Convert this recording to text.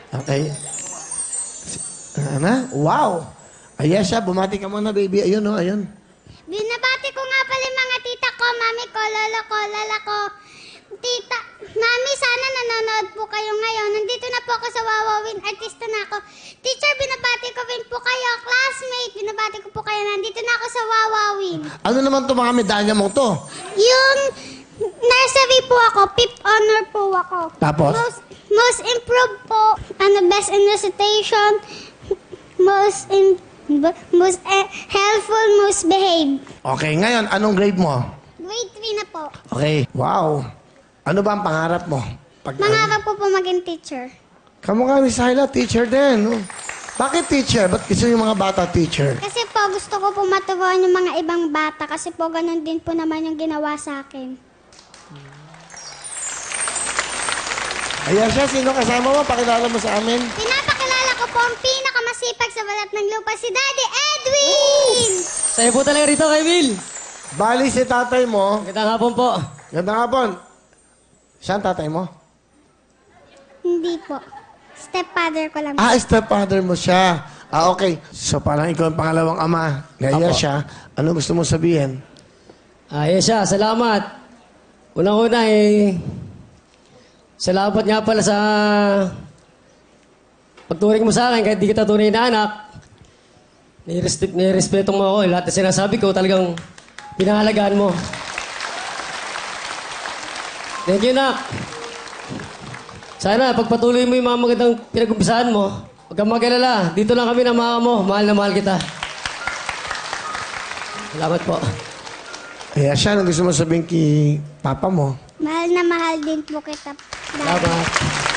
Okay. Ano? Wow! Ayan siya, bumati ka muna, baby. Ayun, oh, ayun. Binabati ko nga pala yung mga tita ko, mami ko, lala ko. Tita, mami, sana nanonood po kayo ngayon. Nandito na po ako sa Wawawin. Artista na ako. Teacher, binabati ko rin po kayo. Classmate, binabati ko po kayo. Nandito na ako sa Wawawin. Ano naman to mga medalya mo to? Yung nursery po ako, fifth honor po ako. Tapos? Most improved po, best in recitation, most helpful, most behaved. Okay, ngayon, anong grade mo? Grade 3 na po. Okay. Wow. Ano ba ang pangarap mo? Mangarap ko po maging teacher. Kamukha ni Syla, teacher din. Oh. Bakit teacher? Ba't gusto yung mga bata teacher? Kasi po gusto ko po maturuan yung mga ibang bata kasi po ganun din po naman yung ginawa sa akin. Ayan siya, sino kasama mo? Pakilala mo sa amin. Pinapakilala ko po ang pinakamasipag sa balat ng lupa, si Daddy Edwin! Tayo po talaga rito kay Will. Bali si tatay mo. Magandang hapon po. Ganda nga po. Siya ang tatay mo? Hindi po. Stepfather ko lang. Ah, stepfather mo siya. Ah, okay. So parang ikaw ang pangalawang ama. Gaya Apo. siya. Ano gusto mo sabihin? Yes siya, salamat. Unang-una salamat nga pala sa pagturing mo sa akin kahit di kita tunay na anak. Nirespeto mo ako. Lahat na sinasabi ko talagang pinahalagaan mo. Thank you, Nak. Sana pagpatuloy mo yung mga magandang pinag-umpisahan mo. Huwag kang mag-alala. Dito lang kami na mga mo. Mahal na mahal kita. Salamat po. Ayan siya. Ano gusto mo sabihin kay papa mo? Mahal na mahal din po kita. Daddy. Salamat.